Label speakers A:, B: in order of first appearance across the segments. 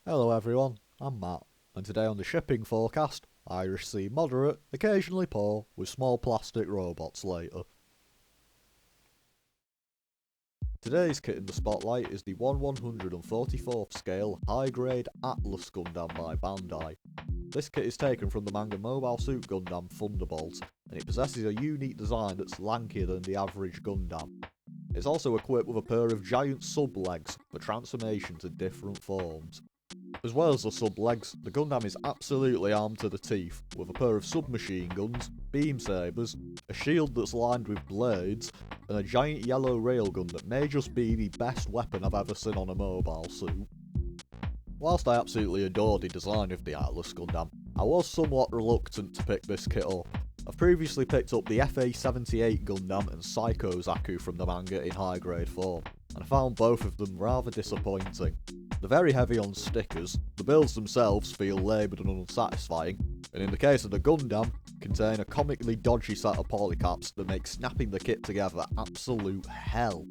A: Hello everyone, I'm Matt, and today on the shipping forecast, Irish Sea moderate, occasionally poor, with small plastic robots later. Today's kit in the spotlight is the 1/144th scale high-grade Atlas Gundam by Bandai. This kit is taken from the manga Mobile Suit Gundam Thunderbolt, and it possesses a unique design that's lankier than the average Gundam. It's also equipped with a pair of giant sub-legs for transformation to different forms. As well as the sub-legs, the Gundam is absolutely armed to the teeth, with a pair of submachine guns, beam sabers, a shield that's lined with blades, and a giant yellow railgun that may just be the best weapon I've ever seen on a mobile suit. Whilst I absolutely adore the design of the Atlas Gundam, I was somewhat reluctant to pick this kit up. I've previously picked up the FA-78 Gundam and Psycho Zaku from the manga in high grade form, and I found both of them rather disappointing. They're very heavy on stickers, the builds themselves feel laboured and unsatisfying, and in the case of the Gundam, contain a comically dodgy set of polycaps that make snapping the kit together absolute hell.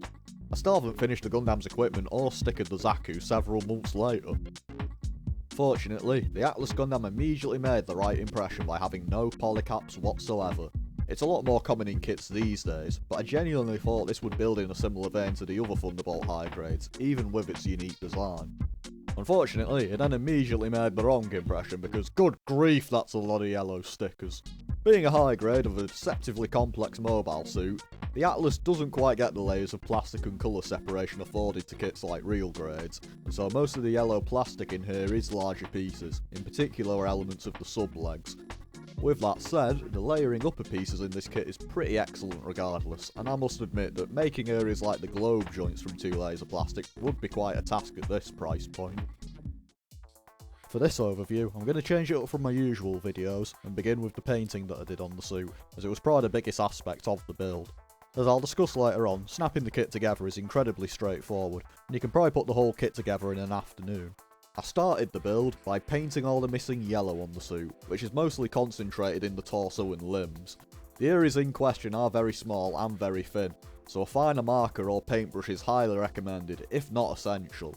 A: I still haven't finished the Gundam's equipment or stickered the Zaku several months later. Fortunately, the Atlas Gundam immediately made the right impression by having no polycaps whatsoever. It's a lot more common in kits these days, but I genuinely thought this would build in a similar vein to the other Thunderbolt high grades, even with its unique design. Unfortunately, it then immediately made the wrong impression because good grief, that's a lot of yellow stickers. Being a high grade of a deceptively complex mobile suit, the Atlas doesn't quite get the layers of plastic and colour separation afforded to kits like real grades, and so most of the yellow plastic in here is larger pieces, in particular elements of the sub-legs. With that said, the layering upper pieces in this kit is pretty excellent regardless, and I must admit that making areas like the globe joints from 2 layers of plastic would be quite a task at this price point. For this overview, I'm going to change it up from my usual videos, and begin with the painting that I did on the suit, as it was probably the biggest aspect of the build. As I'll discuss later on, snapping the kit together is incredibly straightforward, and you can probably put the whole kit together in an afternoon. I started the build by painting all the missing yellow on the suit, which is mostly concentrated in the torso and limbs. The areas in question are very small and very thin, so a finer marker or paintbrush is highly recommended, if not essential.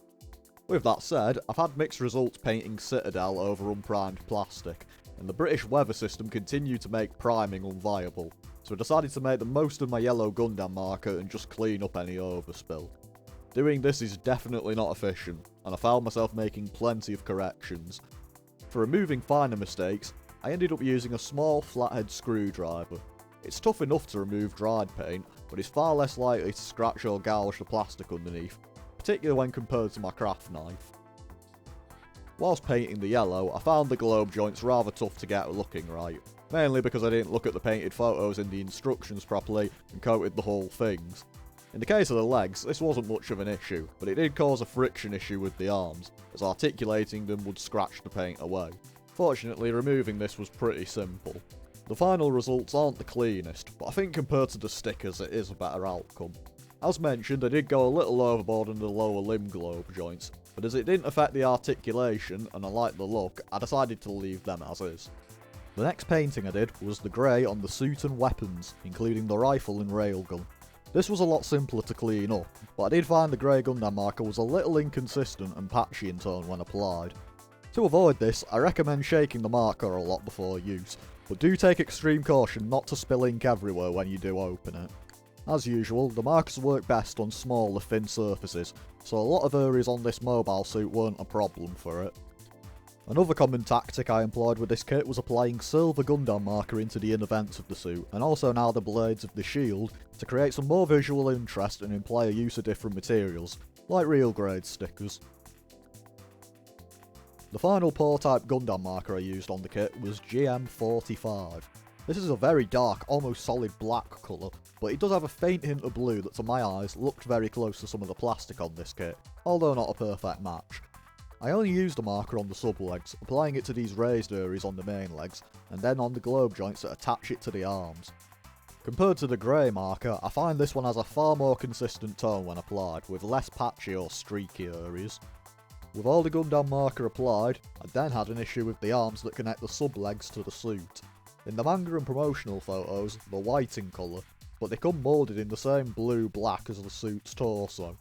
A: With that said, I've had mixed results painting Citadel over unprimed plastic, and the British weather system continued to make priming unviable, so I decided to make the most of my yellow Gundam marker and just clean up any overspill. Doing this is definitely not efficient, and I found myself making plenty of corrections. For removing finer mistakes, I ended up using a small flathead screwdriver. It's tough enough to remove dried paint, but it's far less likely to scratch or gouge the plastic underneath, particularly when compared to my craft knife. Whilst painting the yellow, I found the globe joints rather tough to get looking right, mainly because I didn't look at the painted photos in the instructions properly and coated the whole things. In the case of the legs, this wasn't much of an issue, but it did cause a friction issue with the arms, as articulating them would scratch the paint away. Fortunately, removing this was pretty simple. The final results aren't the cleanest, but I think compared to the stickers it is a better outcome. As mentioned, I did go a little overboard in the lower limb globe joints, but as it didn't affect the articulation and I liked the look, I decided to leave them as is. The next painting I did was the grey on the suit and weapons, including the rifle and railgun. This was a lot simpler to clean up, but I did find the grey Gundam marker was a little inconsistent and patchy in tone when applied. To avoid this, I recommend shaking the marker a lot before use, but do take extreme caution not to spill ink everywhere when you do open it. As usual, the markers work best on smaller, thin surfaces, so a lot of areas on this mobile suit weren't a problem for it. Another common tactic I employed with this kit was applying silver Gundam marker into the inner vents of the suit, and also now the blades of the shield, to create some more visual interest and imply a use of different materials, like real grade stickers. The final Poor type Gundam marker I used on the kit was GM45. This is a very dark, almost solid black colour, but it does have a faint hint of blue that to my eyes looked very close to some of the plastic on this kit, although not a perfect match. I only used the marker on the sub-legs, applying it to these raised areas on the main legs, and then on the globe joints that attach it to the arms. Compared to the grey marker, I find this one has a far more consistent tone when applied, with less patchy or streaky areas. With all the Gundam marker applied, I then had an issue with the arms that connect the sub-legs to the suit. In the manga and promotional photos, they're white in colour, but they come moulded in the same blue-black as the suit's torso.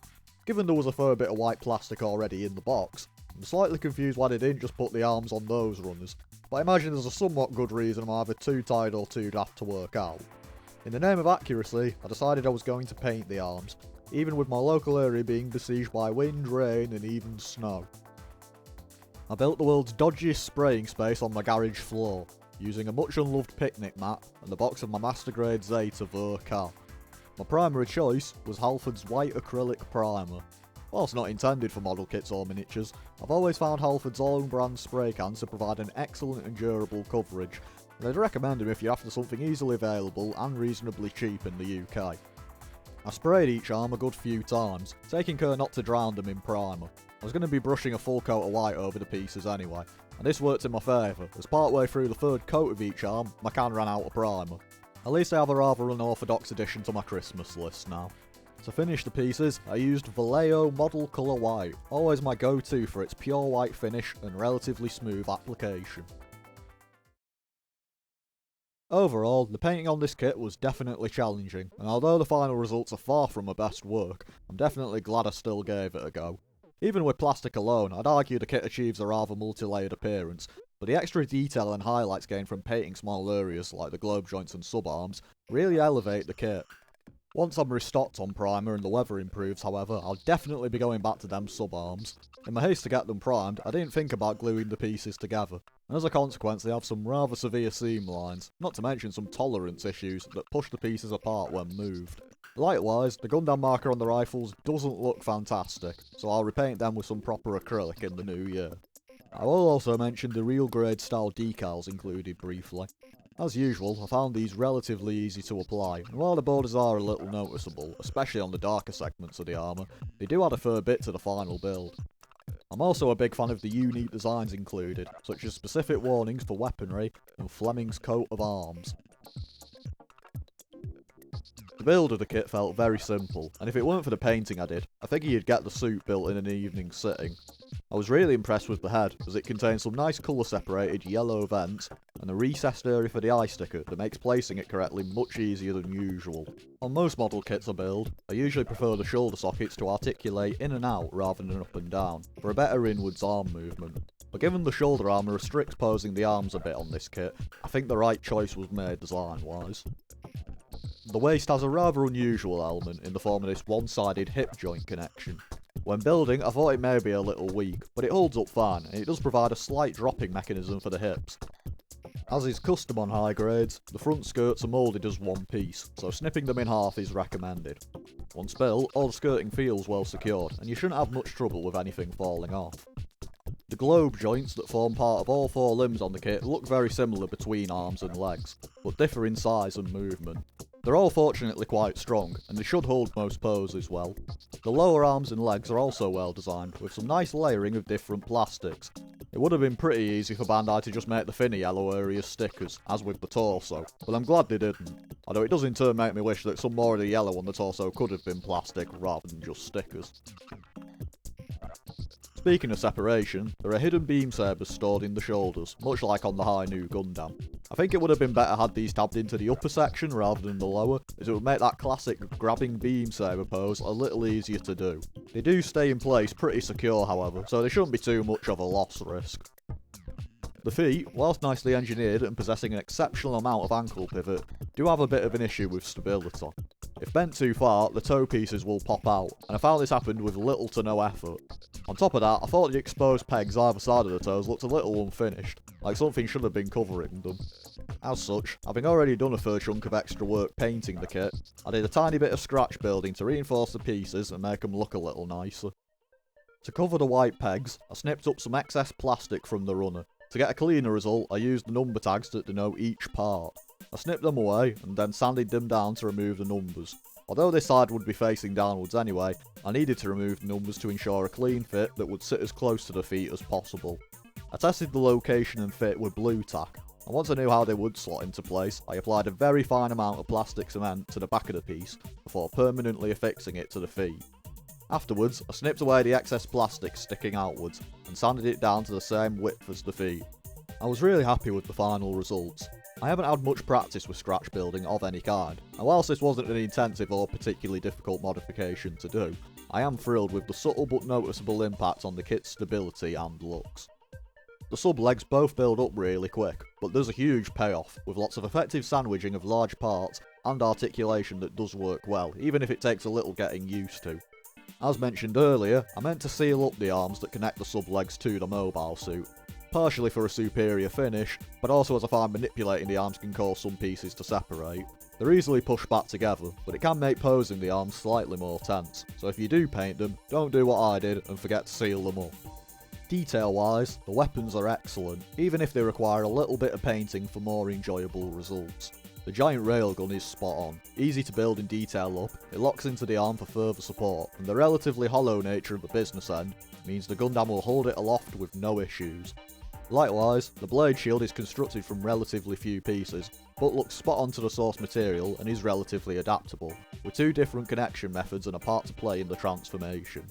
A: Given there was a fair bit of white plastic already in the box, I'm slightly confused why they didn't just put the arms on those runners, but I imagine there's a somewhat good reason I'm either too tired or too daft to work out. In the name of accuracy, I decided I was going to paint the arms, even with my local area being besieged by wind, rain and even snow. I built the world's dodgiest spraying space on my garage floor, using a much unloved picnic mat and the box of my Master Grade Zeta Ver. My primary choice was Halford's white acrylic primer. Whilst not intended for model kits or miniatures, I've always found Halford's own brand spray cans to provide an excellent and durable coverage, and I'd recommend them if you're after something easily available and reasonably cheap in the UK. I sprayed each arm a good few times, taking care not to drown them in primer. I was going to be brushing a full coat of white over the pieces anyway, and this worked in my favour, as partway through the third coat of each arm, my can ran out of primer. At least I have a rather unorthodox addition to my Christmas list now. To finish the pieces, I used Vallejo Model Colour White, always my go-to for its pure white finish and relatively smooth application. Overall, the painting on this kit was definitely challenging, and although the final results are far from my best work, I'm definitely glad I still gave it a go. Even with plastic alone, I'd argue the kit achieves a rather multi-layered appearance, but the extra detail and highlights gained from painting small areas like the globe joints and subarms really elevate the kit. Once I'm restocked on primer and the weather improves, however, I'll definitely be going back to them subarms. In my haste to get them primed, I didn't think about gluing the pieces together, and as a consequence they have some rather severe seam lines, not to mention some tolerance issues that push the pieces apart when moved. Likewise, the Gundam marker on the rifles doesn't look fantastic, so I'll repaint them with some proper acrylic in the new year. I will also mention the real grade style decals included briefly. As usual, I found these relatively easy to apply, and while the borders are a little noticeable, especially on the darker segments of the armour, they do add a fair bit to the final build. I'm also a big fan of the unique designs included, such as specific warnings for weaponry and Fleming's coat of arms. The build of the kit felt very simple, and if it weren't for the painting I did, I figure you'd get the suit built in an evening sitting. I was really impressed with the head, as it contains some nice colour separated yellow vents, and a recessed area for the eye sticker that makes placing it correctly much easier than usual. On most model kits I build, I usually prefer the shoulder sockets to articulate in and out rather than up and down, for a better inwards arm movement. But given the shoulder armour restricts posing the arms a bit on this kit, I think the right choice was made design wise. The waist has a rather unusual element in the form of this one-sided hip joint connection. When building, I thought it may be a little weak, but it holds up fine, and it does provide a slight dropping mechanism for the hips. As is custom on high grades, the front skirts are moulded as one piece, so snipping them in half is recommended. Once built, all the skirting feels well secured, and you shouldn't have much trouble with anything falling off. The globe joints that form part of all four limbs on the kit look very similar between arms and legs, but differ in size and movement. They're all fortunately quite strong, and they should hold most poses well. The lower arms and legs are also well designed, with some nice layering of different plastics. It would have been pretty easy for Bandai to just make the thinner yellow areas stickers, as with the torso, but I'm glad they didn't. Although it does in turn make me wish that some more of the yellow on the torso could have been plastic rather than just stickers. Speaking of separation, there are hidden beam sabers stored in the shoulders, much like on the high new Gundam. I think it would have been better had these tabbed into the upper section rather than the lower, as it would make that classic grabbing beam saber pose a little easier to do. They do stay in place pretty secure however, so they shouldn't be too much of a loss risk. The feet, whilst nicely engineered and possessing an exceptional amount of ankle pivot, do have a bit of an issue with stability. If bent too far, the toe pieces will pop out, and I found this happened with little to no effort. On top of that, I thought the exposed pegs either side of the toes looked a little unfinished, like something should have been covering them. As such, having already done a fair chunk of extra work painting the kit, I did a tiny bit of scratch building to reinforce the pieces and make them look a little nicer. To cover the white pegs, I snipped up some excess plastic from the runner. To get a cleaner result, I used the number tags that denote each part. I snipped them away, and then sanded them down to remove the numbers. Although this side would be facing downwards anyway, I needed to remove the numbers to ensure a clean fit that would sit as close to the feet as possible. I tested the location and fit with blue tack, and once I knew how they would slot into place, I applied a very fine amount of plastic cement to the back of the piece, before permanently affixing it to the feet. Afterwards, I snipped away the excess plastic sticking outwards, and sanded it down to the same width as the feet. I was really happy with the final results. I haven't had much practice with scratch building of any kind, and whilst this wasn't an intensive or particularly difficult modification to do, I am thrilled with the subtle but noticeable impact on the kit's stability and looks. The sub-legs both build up really quick, but there's a huge payoff, with lots of effective sandwiching of large parts and articulation that does work well, even if it takes a little getting used to. As mentioned earlier, I meant to seal up the arms that connect the sub-legs to the mobile suit, partially for a superior finish, but also as I find manipulating the arms can cause some pieces to separate. They're easily pushed back together, but it can make posing the arms slightly more tense, so if you do paint them, don't do what I did and forget to seal them up. Detail-wise, the weapons are excellent, even if they require a little bit of painting for more enjoyable results. The giant railgun is spot on, easy to build and detail up, it locks into the arm for further support, and the relatively hollow nature of the business end means the Gundam will hold it aloft with no issues. Likewise, the blade shield is constructed from relatively few pieces, but looks spot on to the source material and is relatively adaptable, with 2 different connection methods and a part to play in the transformation.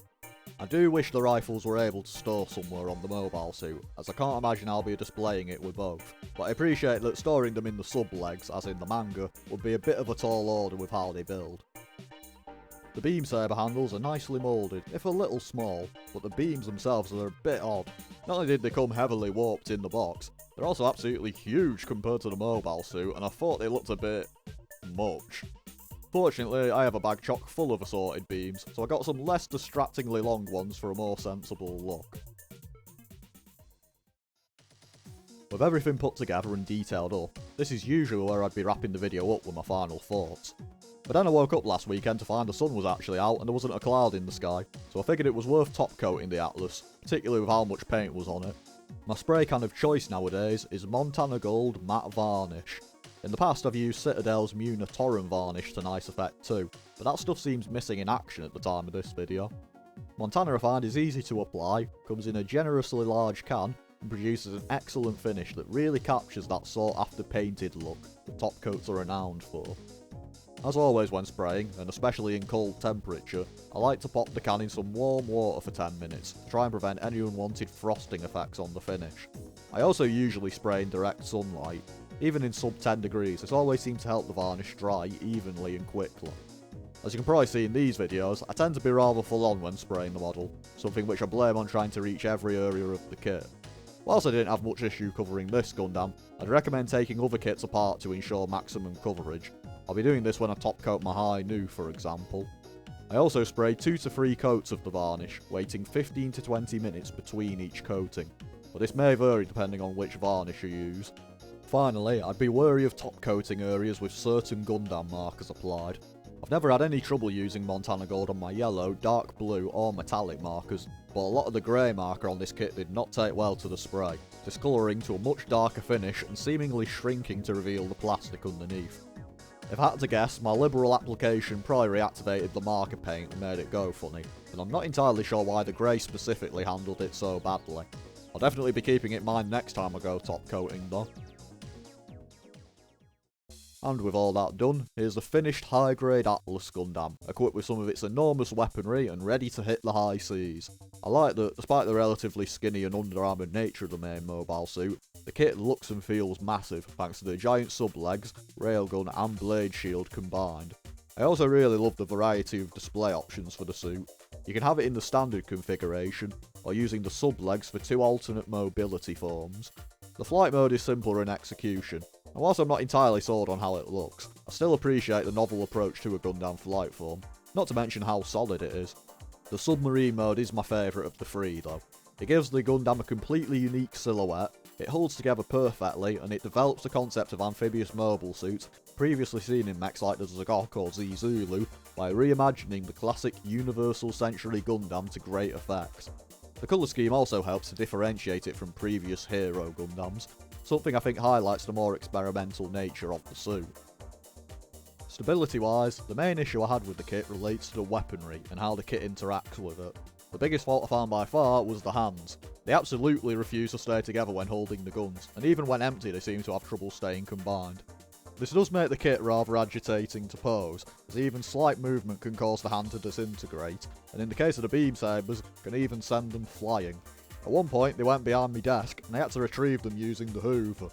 A: I do wish the rifles were able to store somewhere on the mobile suit, as I can't imagine I'll be displaying it with both, but I appreciate that storing them in the sub-legs, as in the manga, would be a bit of a tall order with how they build. The beam saber handles are nicely moulded, if a little small, but the beams themselves are a bit odd. Not only did they come heavily warped in the box, they're also absolutely huge compared to the mobile suit, and I thought they looked a bit much. Fortunately, I have a bag chock full of assorted beams, so I got some less distractingly long ones for a more sensible look. With everything put together and detailed up, this is usually where I'd be wrapping the video up with my final thoughts. But then I woke up last weekend to find the sun was actually out and there wasn't a cloud in the sky, so I figured it was worth top coating the Atlas, particularly with how much paint was on it. My spray can of choice nowadays is Montana Gold Matte Varnish. In the past I've used Citadel's Muna Torrent Varnish to nice effect too, but that stuff seems missing in action at the time of this video. Montana I find is easy to apply, comes in a generously large can, and produces an excellent finish that really captures that sought after painted look that top coats are renowned for. As always when spraying, and especially in cold temperature, I like to pop the can in some warm water for 10 minutes to try and prevent any unwanted frosting effects on the finish. I also usually spray in direct sunlight. Even in sub 10 degrees, this always seems to help the varnish dry evenly and quickly. As you can probably see in these videos, I tend to be rather full on when spraying the model, something which I blame on trying to reach every area of the kit. Whilst I didn't have much issue covering this Gundam, I'd recommend taking other kits apart to ensure maximum coverage. I'll be doing this when I top coat my High Nu for example. I also sprayed 2 to 3 coats of the varnish, waiting 15 to 20 minutes between each coating, but this may vary depending on which varnish you use. Finally, I'd be wary of top coating areas with certain Gundam markers applied. I've never had any trouble using Montana Gold on my yellow, dark blue or metallic markers, but a lot of the grey marker on this kit did not take well to the spray, discolouring to a much darker finish and seemingly shrinking to reveal the plastic underneath. If I had to guess, my liberal application probably reactivated the marker paint and made it go funny, and I'm not entirely sure why the grey specifically handled it so badly. I'll definitely be keeping it in mind next time I go top coating though. And with all that done, here's the finished high-grade Atlas Gundam, equipped with some of its enormous weaponry and ready to hit the high seas. I like that, despite the relatively skinny and under-armoured nature of the main mobile suit, the kit looks and feels massive thanks to the giant sub-legs, railgun and blade shield combined. I also really love the variety of display options for the suit. You can have it in the standard configuration, or using the sub-legs for 2 alternate mobility forms. The flight mode is simpler in execution, and whilst I'm not entirely sold on how it looks, I still appreciate the novel approach to a Gundam flight form, not to mention how solid it is. The submarine mode is my favourite of the 3 though. It gives the Gundam a completely unique silhouette, it holds together perfectly, and it develops the concept of amphibious mobile suits previously seen in mechs like the Zagok or Z-Zulu by reimagining the classic Universal Century Gundam to great effect. The colour scheme also helps to differentiate it from previous Hero Gundams, something I think highlights the more experimental nature of the suit. Stability wise, the main issue I had with the kit relates to the weaponry and how the kit interacts with it. The biggest fault I found by far was the hands. They absolutely refuse to stay together when holding the guns, and even when empty they seem to have trouble staying combined. This does make the kit rather agitating to pose, as even slight movement can cause the hand to disintegrate, and in the case of the beam sabers, can even send them flying. At one point they went behind my desk, and I had to retrieve them using the hoover.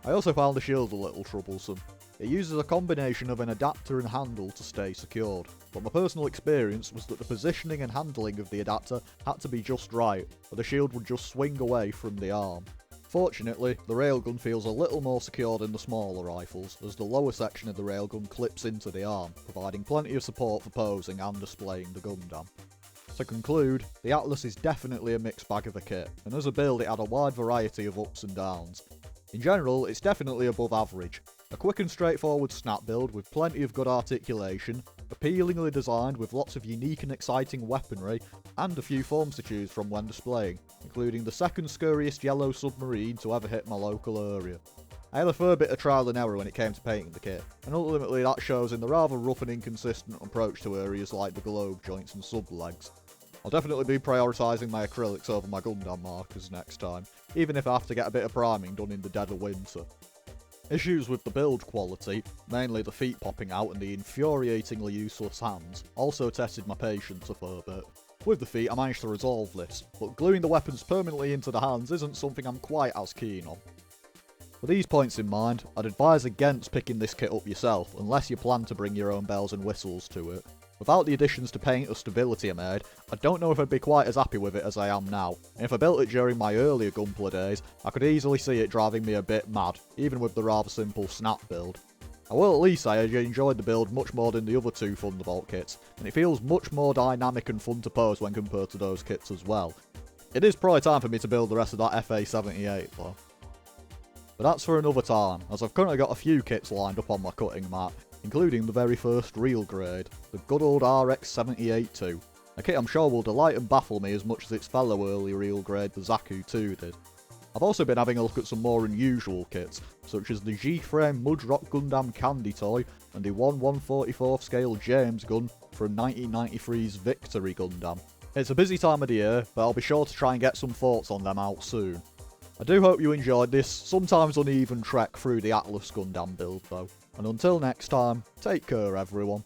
A: I also found the shield a little troublesome. It uses a combination of an adapter and handle to stay secured, but my personal experience was that the positioning and handling of the adapter had to be just right, or the shield would just swing away from the arm. Fortunately, the railgun feels a little more secure than the smaller rifles, as the lower section of the railgun clips into the arm, providing plenty of support for posing and displaying the Gundam. To conclude, the Atlas is definitely a mixed bag of a kit, and as a build it had a wide variety of ups and downs. In general, it's definitely above average. A quick and straightforward snap build with plenty of good articulation, appealingly designed with lots of unique and exciting weaponry, and a few forms to choose from when displaying, including the second scurriest yellow submarine to ever hit my local area. I had a fair bit of trial and error when it came to painting the kit, and ultimately that shows in the rather rough and inconsistent approach to areas like the globe joints and sub-legs. I'll definitely be prioritising my acrylics over my Gundam markers next time, even if I have to get a bit of priming done in the dead of winter. Issues with the build quality, mainly the feet popping out and the infuriatingly useless hands, also tested my patience a fair bit. With the feet I managed to resolve this, but gluing the weapons permanently into the hands isn't something I'm quite as keen on. With these points in mind, I'd advise against picking this kit up yourself unless you plan to bring your own bells and whistles to it. Without the additions to paint or stability I made, I don't know if I'd be quite as happy with it as I am now, and if I built it during my earlier Gunpla days, I could easily see it driving me a bit mad, even with the rather simple snap build. I will at least say I enjoyed the build much more than the other two Thunderbolt kits, and it feels much more dynamic and fun to pose when compared to those kits as well. It is probably time for me to build the rest of that FA78 though. But that's for another time, as I've currently got a few kits lined up on my cutting mat, including the very first real grade, the good old RX-78-2, a kit I'm sure will delight and baffle me as much as its fellow early real grade, the Zaku 2 did. I've also been having a look at some more unusual kits, such as the G-Frame Mudrock Gundam Candy Toy and the 1/144th scale James gun from 1993's Victory Gundam. It's a busy time of the year, but I'll be sure to try and get some thoughts on them out soon. I do hope you enjoyed this sometimes uneven trek through the Atlas Gundam build though, and until next time, take care everyone.